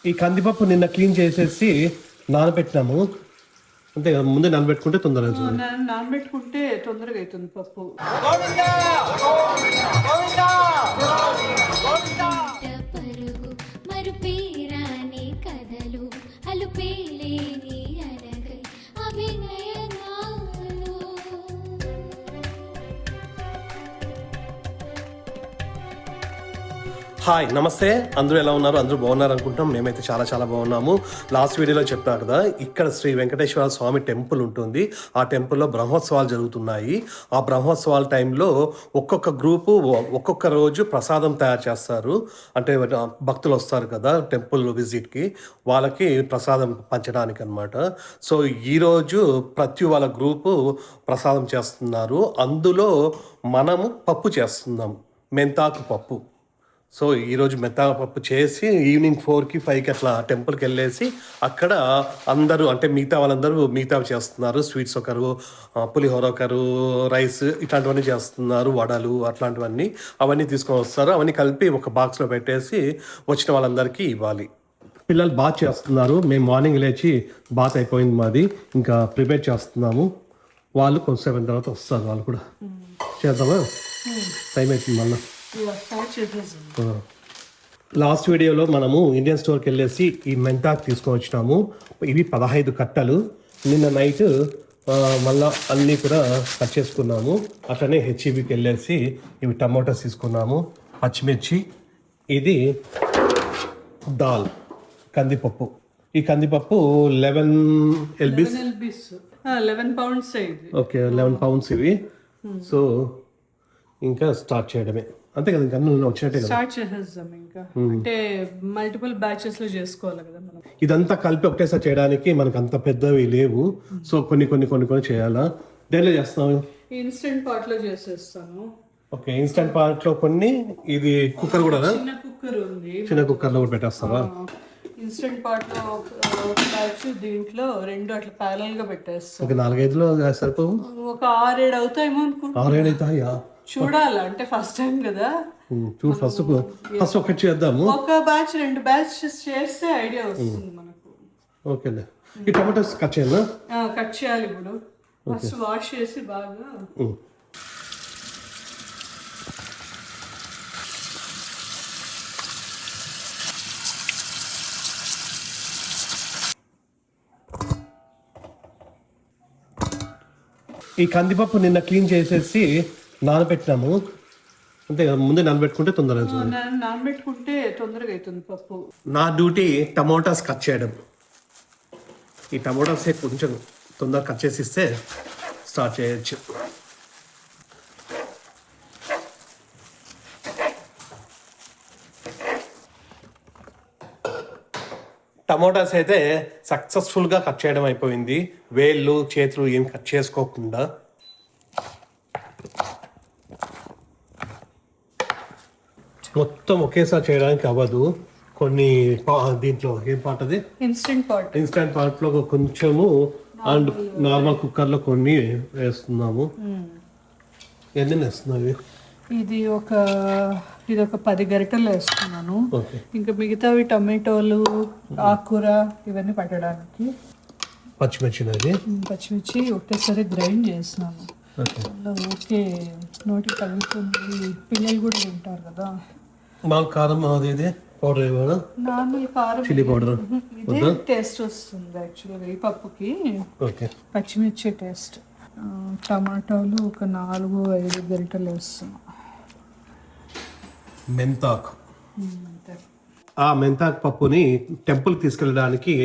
ఈ కందిపప్పు నిన్న క్లీన్ చేసేసి నానబెట్టినాము. అంతే కదా, ముందే నానబెట్టుకుంటే తొందరగా అవుతుంది. నానబెట్టుకుంటే తొందరగా అవుతుంది పప్పు. పరుగు మరుపేరాని కథలు అలుపేలేని అరగై అభినయనాలు. హాయ్, నమస్తే. అందరూ ఎలా ఉన్నారు? అందరూ బాగున్నారు అనుకుంటాం. మేమైతే చాలా చాలా బాగున్నాము. లాస్ట్ వీడియోలో చెప్పా కదా, ఇక్కడ శ్రీ వెంకటేశ్వర స్వామి టెంపుల్ ఉంటుంది. ఆ టెంపుల్లో బ్రహ్మోత్సవాలు జరుగుతున్నాయి. ఆ బ్రహ్మోత్సవాల టైంలో ఒక్కొక్క గ్రూపు ఒక్కొక్క రోజు ప్రసాదం తయారు చేస్తారు. అంటే భక్తులు వస్తారు కదా టెంపుల్ విజిట్కి, వాళ్ళకి ప్రసాదం పంచడానికి అనమాట. సో ఈరోజు ప్రతి వాళ్ళ గ్రూపు ప్రసాదం చేస్తున్నారు. అందులో మనము పప్పు చేస్తున్నాం, మెంతాకు పప్పు. సో ఈరోజు మెత్తపప్పు చేసి ఈవినింగ్ 4కి 5కి అట్లా టెంపుల్కి వెళ్ళేసి అక్కడ అందరూ అంటే మిగతా వాళ్ళందరూ మిగతావి చేస్తున్నారు. స్వీట్స్ ఒకరు, పులిహోర ఒకరు, రైస్ ఇట్లాంటివన్నీ చేస్తున్నారు, వడలు అట్లాంటివన్నీ. అవన్నీ తీసుకొని వస్తారు. అవన్నీ కలిపి ఒక బాక్స్లో పెట్టేసి వచ్చిన వాళ్ళందరికీ ఇవ్వాలి. పిల్లలు బాత్ చేస్తున్నారు. మేము మార్నింగ్ లేచి బాత్ అయిపోయింది మాది, ఇంకా ప్రిపేర్ చేస్తున్నాము. వాళ్ళు కొంచెంసేపు తర్వాత వస్తారు. వాళ్ళు కూడా చేద్దామా? టైం అవుతుంది మళ్ళీ. లాస్ట్ వీడియోలో మనము ఇండియన్ స్టోర్కి వెళ్ళేసి ఈ మెంతాకు తీసుకొని వచ్చినాము. ఇవి 15 కట్టలు. నిన్న నైట్ మళ్ళీ అన్నీ కూడా కట్ చేసుకున్నాము. అట్లనే హెచ్ఈబికి వెళ్ళేసి ఇవి టమాటోస్ తీసుకున్నాము, పచ్చిమిర్చి, ఇది దాల్ కందిపప్పు. ఈ కందిపప్పు 11 LBs. 11 pounds ఇది. ఓకే, 11 pounds ఇవి. సో ఇంకా స్టార్ట్ చేయడమే, అంతే కదా, ఇంకా అన్నీ వచ్చినట్టే కదా. స్టార్ట్ చేసేద్దాం ఇంకా. అంటే మల్టిపుల్ బ్యాచెస్ లో చేసుకోవాలి కదా మనం. ఇదంతా కలిపి ఒకటేసారి చేయడానికి మనకు అంత పెద్దవి లేవు. సో కొన్ని చేయాలా. దేనిలో చేస్తున్నావు? ఇన్స్టెంట్ పాట్ లో చేసేస్తాను. ఓకే, ఇన్స్టెంట్ పార్ట్ లో కొన్ని. ఇది కుక్కర్ కూడా, చిన్న కుక్కర్ ఉంది, చిన్న కుక్కర్ లో కూడా పెట్టేస్తావా? ఇన్స్టెంట్ పాట్ లో ఒక బ్యాచ్, దీంట్లో 2 అట్లా ప్యారల్ గా పెట్టేస్తాను. ఒక 4-5లో సరిపోవు? ఒక 6-7 అవుతాయేమో అనుకుంటా. 6-7 అవుతాయా? చూడాలి, అంటే ఫస్ట్ టైం కదా. చూడు, ఫస్ట్ ఒకటి చేద్దాము. ఒక బ్యాచ్ 2 బ్యాచెస్ చేస్తే ఐడియా వస్తుంది మనకు. ఓకేలే. ఈ టమాటోస్ కట్ చేయాలా? కట్ చేయాలి ఇప్పుడు. ఫస్ట్ వాష్ చేసి బాగా. ఈ కందిపప్పు నిన్న క్లీన్ చేసేసి నానబెట్టినాము. అంతే కదా, ముందే నానబెట్టుకుంటే తొందరగా అవుతుంది. నానబెట్టుకుంటే తొందరగా అవుతుంది పప్పు. నా డ్యూటీ టమోటాస్ కట్ చేయడం. ఈ టమోటాస్ కొంచెం తొందరగా కట్ చేసి ఇస్తే స్టార్ట్ చేయొచ్చు. టమోటాస్ అయితే సక్సెస్ఫుల్గా కట్ చేయడం అయిపోయింది. వేళ్ళు చేతులు ఏం కట్ చేసుకోకుండా. మొత్తం ఒకేసారి చేయడానికి అవ్వదు. కొన్ని దీంట్లో ఏం పాట అది, ఇన్స్టెంట్ పార్ట్లో కొంచెము అండ్ నార్మల్ కుక్కర్లో కొన్ని వేస్తున్నాము. ఎన్ని వేస్తున్నావు? ఇది ఒక 10 గరిటెలు వేస్తున్నాను. ఇంకా మిగతావి టమాటోలు, ఆకుకూర ఇవన్నీ పట్టడానికి. పచ్చిమిర్చి ఒకటేసారి గ్రైండ్ చేస్తున్నాను. ఓకే, నోటికి తగ్గుతుంది. పిల్లలు కూడా తింటారు కదా. కారం అది పౌడర్ ఇవ్వాలి, నార్మల్ కారం, చిల్లీ పౌడర్. ఇదే టేస్ట్ వస్తుంది యాక్చువల్గా ఈ పప్పుకి. ఓకే, పచ్చిమిర్చి టేస్ట్. టమాటాలు ఒక 4-5 గరిటెలు వేస్తున్నాను. మెంతాకు. ఆ మెంతాకు పప్పుని టెంపుల్కి తీసుకెళ్ళడానికి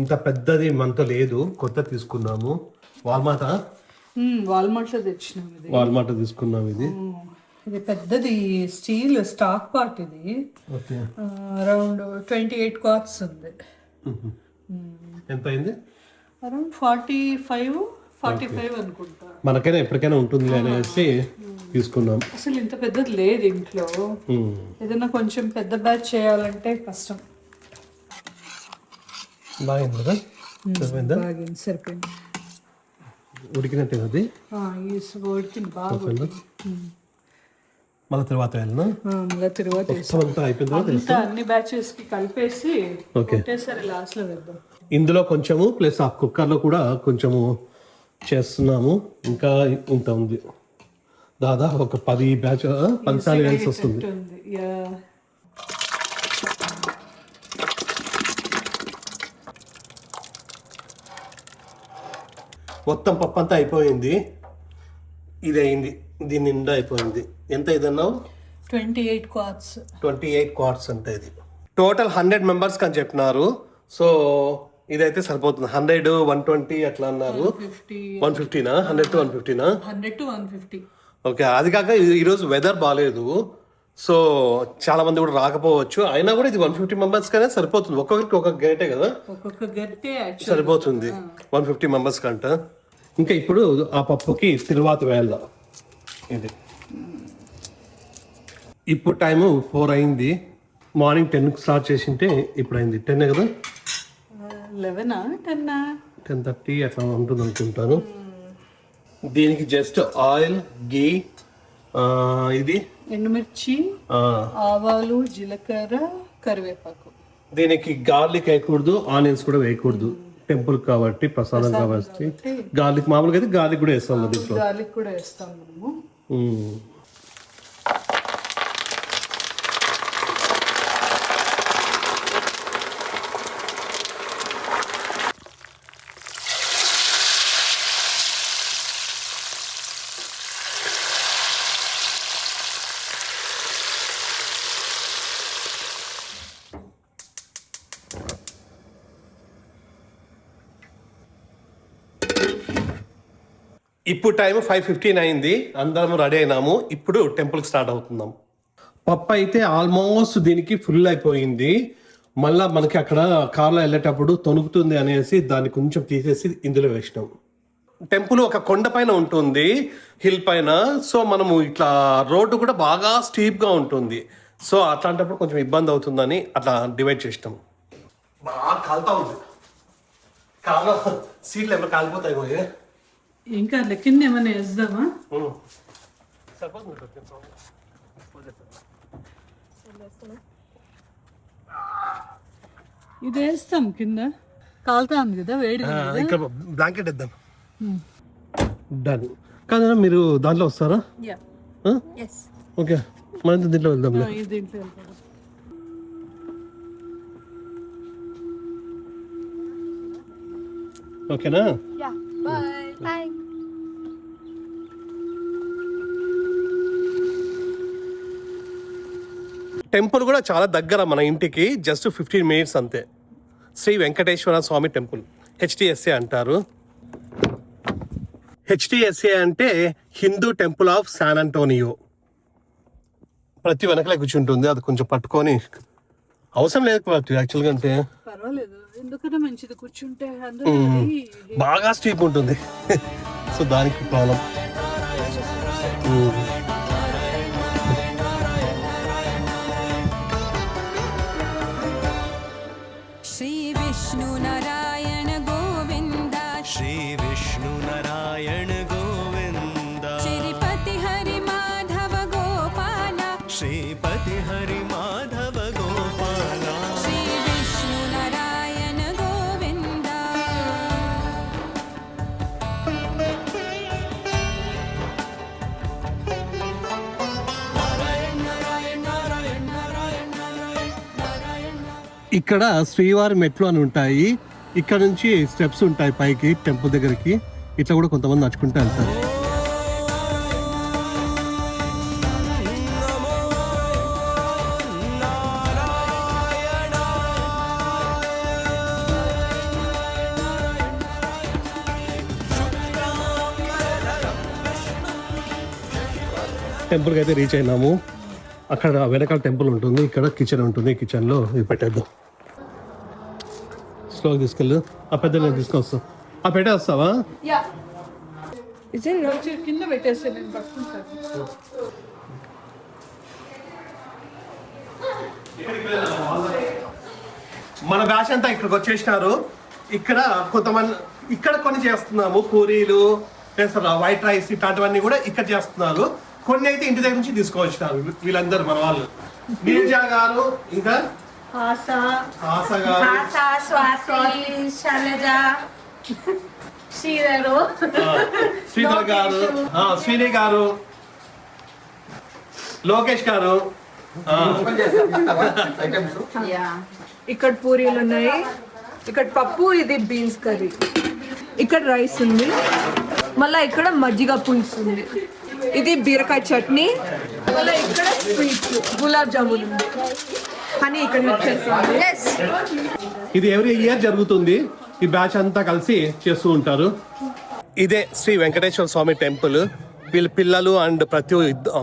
ఇంత పెద్దది మనతో లేదు, కొత్త తీసుకున్నాము. వాల్మార్ట్లో తెచ్చినాం. వాల్మార్ట్ తీసుకున్నాం. ఇది పెద్దది స్టీల్ స్టాక్ పార్ట్. ఇది అరౌండ్ 28 quarts ఉంది. ఎంత అయింది? అరౌండ్ 45 అనుకుంటా. మనకైనా ఎప్పటికైనా ఉంటుంది అనేసి తీసుకున్నాం. అసలు ఇంత పెద్దది లేదు ఇంట్లో. ఏదైనా కొంచెం పెద్ద బ్యాచ్ చేయాలంటే కష్టం. బాగుంది కదా, సరిపోయింది. ఉడికినట్టే అది. ఉడికింది బాగా. మళ్ళీ తర్వాత వెళ్ళను మళ్ళీ తిరువాత అంతా అయిపోయిన తర్వాత అంతా అన్ని బ్యాచెస్ కి కలిపేసి ఓకే. ఒకటేసారి లాస్ట్ లో వేద్దాం. ఇందులో కొంచెము ప్లస్ ఆ కుక్కర్లో కూడా కొంచెము చేస్తున్నాము. ఇంకా ఇంత ఉంది, దాదాపు ఒక 10 బ్యాచ్ 10 సార్లు వేయాల్సి వస్తుంది. ఉంటుంది. యా. మొత్తం పప్పు అంతా అయిపోయింది. ఇది అయింది, దీని నిండా అయిపోయింది. ఎంత ఇదన్నావు? 28 quarts. 28 quarts అంటే ఇది టోటల్ 100 మెంబర్స్కి అని చెప్పినారు. సో ఇదైతే సరిపోతుంది. 100, 120 అట్లా అన్నారు. 150నా? 100 to 150నా? 100 to 150. ఓకే. అది కాక ఈరోజు వెదర్ బాగాలేదు, సో చాలా మంది కూడా రాకపోవచ్చు. అయినా కూడా ఇది 150 మెంబర్స్ కనే సరిపోతుంది. ఒక్కొక్కరికి ఒక్కొక్క గంటే కదా ఒక్కొక్క గంటే సరిపోతుంది 150 మెంబర్స్ కంట. ఇంకా ఇప్పుడు ఆ పప్పుకి తిరువాత వేయాల. ఇది ఇప్పుడు టైము 4 అయింది. మార్నింగ్ 10కి స్టార్ట్ చేసింటే ఇప్పుడు అయింది 10 కదా, 11 10 10:30 అట్లా ఉంటుంది అనుకుంటాను. దీనికి జస్ట్ ఆయిల్, గీ, ఇది ఎండుమిర్చి, ఆవాలు, జీలకర్ర, కరివేపాకు. దీనికి గార్లిక్ వేయకూడదు, ఆనియన్స్ కూడా వేయకూడదు. టెంపుల్ కాబట్టి, ప్రసాదం కాబట్టి. గార్లిక్ మామూలుగా అయితే గార్లిక్ కూడా వేస్తాం దీంట్లో. గార్లిక్ కూడా వేస్తాం మనము. ఇప్పుడు టైం 5:15 అయింది. అందరం రెడీ అయినాము. ఇప్పుడు టెంపుల్కి స్టార్ట్ అవుతున్నాం. పప్పు అయితే ఆల్మోస్ట్ దీనికి ఫుల్ అయిపోయింది. మళ్ళా మనకి అక్కడ కార్లో వెళ్ళేటప్పుడు తొనుకుతుంది అనేసి దాన్ని కొంచెం తీసేసి ఇందులో వేసినాం. టెంపుల్ ఒక కొండ పైన ఉంటుంది, హిల్ పైన. సో మనము ఇట్లా రోడ్డు కూడా బాగా స్టీప్గా ఉంటుంది. సో అట్లాంటప్పుడు కొంచెం ఇబ్బంది అవుతుందని అట్లా డివైడ్ చేసినాం. బాగా కాలుతా ఉంది కార్లో, సీట్లు ఎవరు కాలిపోతాయి పోయే. ఇంకా కింద ఏమైనా వేద్దామా? ఇది వేస్తాం కింద, కాలుతా ఉంది కదా వేడి. ఇక్కడ బ్లాంకెట్ వేద్దాం. డన్. కాదా మీరు దాంట్లో వస్తారా? ఓకే, మనం దీంట్లో వెళ్దాం. దీంట్లో వెళ్తాం. ఓకేనా? బాయ్. టెంపుల్ కూడా చాలా దగ్గర మన ఇంటికి, జస్ట్ 15 minutes అంతే. శ్రీ వెంకటేశ్వర స్వామి టెంపుల్, HTSA అంటారు. HTSA అంటే Hindu temple of San Antonio. ప్రతి వెనకలే కూర్చుంటుంది, అది కొంచెం పట్టుకొని అవసరం లేదు ప్రతి యాక్చువల్గా. అంటే పర్వాలేదు, ఎందుకన్నా మంచిది కూర్చుంటే. అందరూ బాగా స్టీప్ ఉంటుంది. సో దానికి ప్రాబ్లం. श्री विष्णु नारायण गोविंद, श्री विष्णु नारायण गोविंद, श्रीपति हरि माधव गोपाला, श्रीपति हरि माधव गोपाला, श्री विष्णु नारायण गोविंद. ఇక్కడ శ్రీవారి మెట్లు అని ఉంటాయి. ఇక్కడ నుంచి స్టెప్స్ ఉంటాయి పైకి టెంపుల్ దగ్గరికి. ఇట్లా కూడా కొంతమంది నడుచుకుంటూ వెళ్తారు. టెంపుల్కి అయితే రీచ్ అయినాము. అక్కడ వెనకాల టెంపుల్ ఉంటుంది, ఇక్కడ కిచెన్ ఉంటుంది. కిచెన్లో ఇది పెట్టేద్దాం. స్లోగా తీసుకెళ్ళు. ఆ పెద్ద నేను తీసుకొస్తా. ఆ పెట్టే వస్తావా? కింద పెట్టేస్తే నేను పట్టుకుంటాను. మన బ్యాచ్ అంతా ఇక్కడికి వచ్చేసినారు. ఇక్కడ కొంతమంది ఇక్కడ కొన్ని చేస్తున్నాము, పూరీలు, వైట్ రైస్ ఇట్లాంటివన్నీ కూడా ఇక్కడ చేస్తున్నారు. కొన్ని అయితే ఇంటి దగ్గర నుంచి తీసుకొచ్చినారు వీళ్ళందరూ మన వాళ్ళు. నీరజ గారు, ఇంకా ఆశ గారు, శ్రీధర్ గారు, శ్రీని గారు, లోకేష్ గారు. ఇక్కడ పూరీలు ఉన్నాయి, ఇక్కడ పప్పు, ఇది బీన్స్ కర్రీ, ఇక్కడ రైస్ ఉంది, మళ్ళీ ఇక్కడ మజ్జిగ పులుసు ఉంది, ఇది బీరకాయ చట్నీ, మళ్ళీ ఇక్కడ స్వీట్స్ గులాబ్ జామున్ ఉంది, అని ఇక్కడ ఇచ్చేసాము. ఇది ఎవ్రీ ఇయర్ జరుగుతుంది. ఈ బ్యాచ్ అంతా కలిసి చేస్తూ ఉంటారు. ఇదే శ్రీ వెంకటేశ్వర స్వామి టెంపుల్. వీళ్ళ పిల్లలు అండ్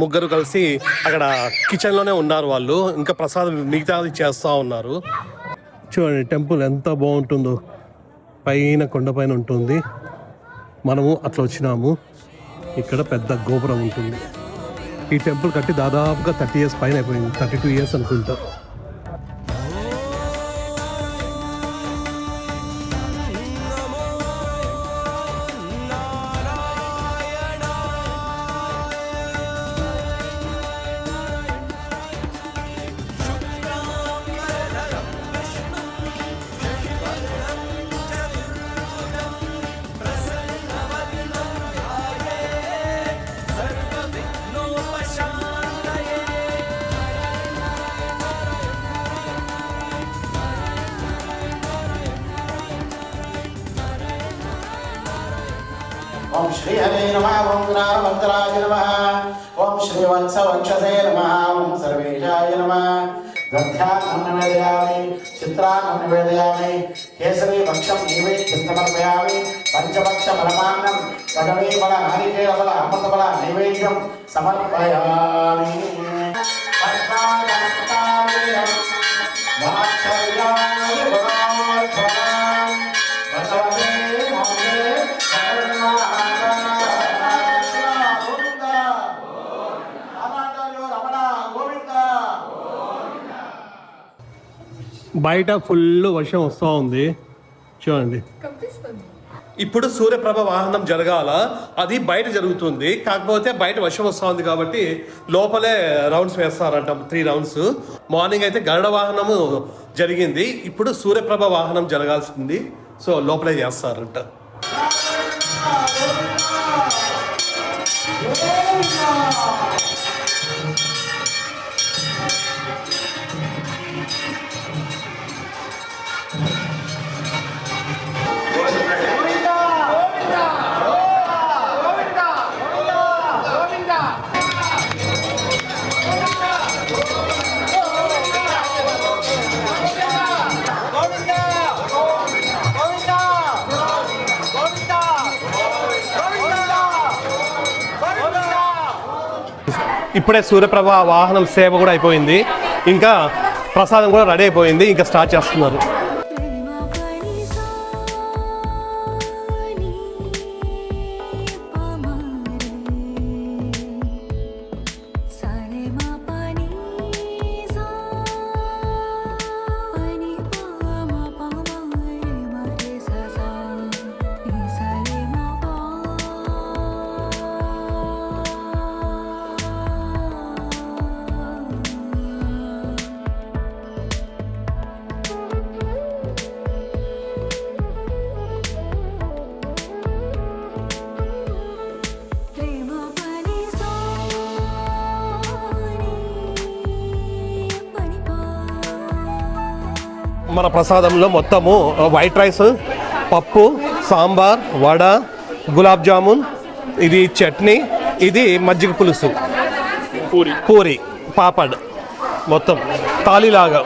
ముగ్గురు కలిసి అక్కడ కిచెన్ లోనే ఉన్నారు వాళ్ళు. ఇంకా ప్రసాదం మిగతాది చేస్తూ ఉన్నారు. చూడండి టెంపుల్ ఎంత బాగుంటుందో, పైన కొండపైన ఉంటుంది. మనము అట్లా వచ్చినాము. ఇక్కడ పెద్ద గోపురం ఉంటుంది. ఈ టెంపుల్ కట్టి దాదాపుగా 30 years పైన అయిపోయింది, 32 years అనుకుంటా. ओम श्री हरे नमः, ओम गणाधराय नमः, ओम श्री वत्स वक्षसे नमः, ओम सर्वेशाय नमः। दध्यात्मं निवेदयामि, चित्रान्नं निवेदयामि, केसरी वक्षं नैवेद्यं समर्पयामि, पंचपक्ष फलमान्नं, कदली फल नारिकेल फल अमृत फल नैवेद्यं समर्पयामि। బయట ఫుల్ వర్షం వస్తూ ఉంది చూడండి. ఇప్పుడు సూర్యప్రభ వాహనం జరగాల, అది బయట జరుగుతుంది. కాకపోతే బయట వర్షం వస్తూ ఉంది కాబట్టి లోపలే రౌండ్స్ వేస్తారంట, 3 rounds. మార్నింగ్ అయితే గరుడ వాహనము జరిగింది, ఇప్పుడు సూర్యప్రభ వాహనం జరగాల్సింది. సో లోపలే చేస్తారంట. ఇప్పుడే సూర్యప్రభ వాహనం సేవ కూడా అయిపోయింది, ఇంకా ప్రసాదం కూడా రెడీ అయిపోయింది, ఇంకా స్టార్ట్ చేస్తున్నారు. మన ప్రసాదంలో మొత్తము వైట్ రైస్, పప్పు, సాంబార్, వడ, గులాబ్ జామున్, ఇది చట్నీ, ఇది మజ్జిగ పులుసు, పూరి, పాపడ్, మొత్తం తాళీలాగా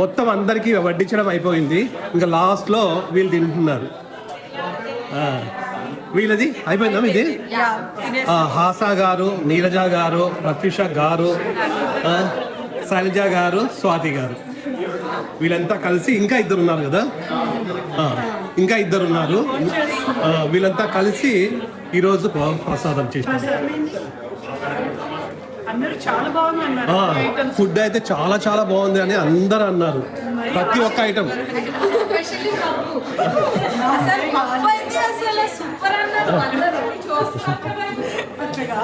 మొత్తం అందరికీ వడ్డించడం అయిపోయింది. ఇంకా లాస్ట్లో వీళ్ళు తింటున్నారు. వీళ్ళది అయిపోయిందా ఇది? హాస గారు, నీరజ గారు, ప్రత్యూష గారు, శైలజ గారు, స్వాతి గారు, వీళ్ళంతా కలిసి ఇంకా 2 ఉన్నారు కదా, ఇంకా 2 ఉన్నారు. వీళ్ళంతా కలిసి ఈరోజు ప్రసాదం చేశారు. ఫుడ్ అయితే చాలా చాలా బాగుంది అని అందరూ అన్నారు. ప్రతి ఒక్క ఐటమ్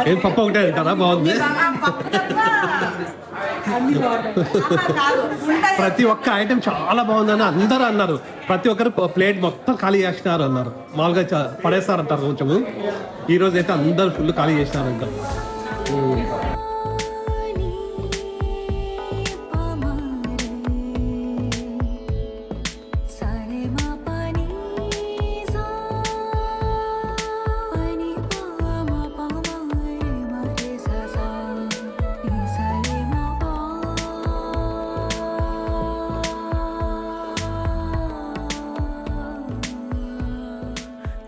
ఏం పప్పు ఒకటే కదా బాగుంది. ప్రతి ఒక్క ఐటమ్ చాలా బాగుందని అందరూ అన్నారు. ప్రతి ఒక్కరు ప్లేట్ మొత్తం ఖాళీ చేసినారు అన్నారు. మామూలుగా పడేస్తారంటారు కొంచెము. ఈ రోజు అయితే అందరు ఫుల్ ఖాళీ చేసినారంట.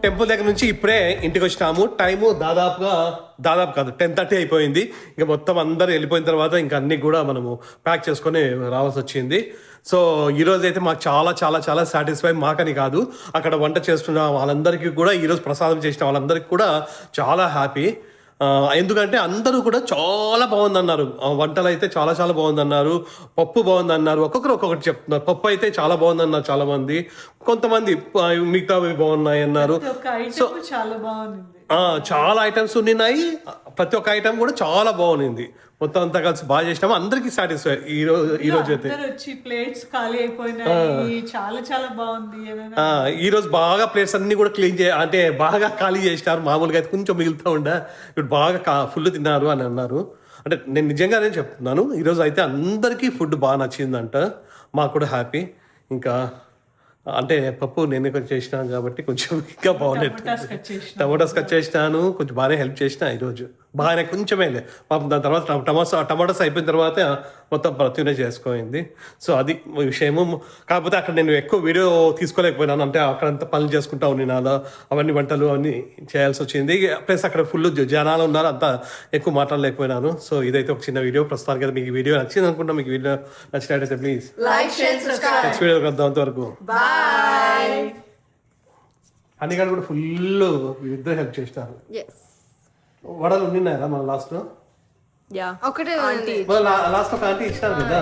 టెంపుల్ దగ్గర నుంచి ఇప్పుడే ఇంటికి వచ్చినాము. టైము దాదాపు కాదు 10:30 అయిపోయింది. ఇంకా మొత్తం అందరూ వెళ్ళిపోయిన తర్వాత ఇంకా అన్ని కూడా మనము ప్యాక్ చేసుకొని రావాల్సి వచ్చింది. సో ఈరోజు అయితే మాకు చాలా చాలా చాలా సాటిస్ఫై. మాకని కాదు, అక్కడ వంట చేస్తున్న వాళ్ళందరికీ కూడా, ఈరోజు ప్రసాదం చేసిన వాళ్ళందరికీ కూడా చాలా హ్యాపీ. ఎందుకంటే అందరూ కూడా చాలా బాగుందన్నారు. వంటలు అయితే చాలా చాలా బాగుందన్నారు. పప్పు బాగుందన్నారు. ఒక్కొక్కటి చెప్తున్నారు. పప్పు అయితే చాలా బాగుందన్నారు చాలా మంది. కొంతమంది మిగతావి బాగున్నాయి అన్నారు. సో చాలా ఐటమ్స్ ఉన్నాయి. ప్రతి ఒక్క ఐటమ్ కూడా చాలా బాగుంది. మొత్తం అంతా కలిసి బాగా చేసినాము. అందరికి సాటిస్ఫై. ఈ రోజు అయితే ప్లేట్స్ ఖాళీ అయిపోయినాయి. చాలా చాలా బాగుంది. ఈ రోజు బాగా ప్లేట్స్ అన్ని కూడా క్లీన్ అంటే బాగా ఖాళీ చేసినారు. మామూలుగా అయితే కొంచెం మిగులుతూ ఉండే, ఇప్పుడు బాగా ఫుల్ తిన్నారు అని అన్నారు. అంటే నేను నిజంగానే చెప్తున్నాను, ఈరోజు అయితే అందరికీ ఫుడ్ బాగా నచ్చిందంట. మాకు కూడా హ్యాపీ. ఇంకా అంటే పప్పు నేను కొంచెం చేసినాను కాబట్టి కొంచెం ఇంకా బాగుండేది. టమాటాస్ కట్ చేసినాను, కొంచెం బాగానే హెల్ప్ చేసిన ఈరోజు. బాగానే కొంచెమేలే పాపం. దాని తర్వాత టమాటాస్ అయిపోయిన తర్వాత మొత్తం ప్రతినే చేసుకోయింది. సో అది విషయము. కాకపోతే అక్కడ నేను ఎక్కువ వీడియో తీసుకోలేకపోయినాను. అంటే అక్కడంతా పనులు చేసుకుంటా ఉన్నాను. అవన్నీ వంటలు అవన్నీ చేయాల్సి వచ్చింది. ప్లస్ అక్కడ ఫుల్ జనాలు ఉన్నారు, అంతా ఎక్కువ మాట్లాడలేకపోయినాను. సో ఇదైతే ఒక చిన్న వీడియో. ప్రస్తుతానికి అయితే మీకు వీడియో నచ్చింది అనుకుంటా. మీకు వీడియో నచ్చినట్టయితే ప్లీజ్ నెక్స్ట్ వీడియోకి వద్దాం. అంతవరకు అన్నిగాడు కూడా ఫుల్ ఇద్దరు హెల్ప్ చేస్తారు. వడలు ఉన్నారా మన లాస్ట్ లో? ఒకటే లాస్ట్ ఒక ఆంటీ ఇచ్చినారు కదా.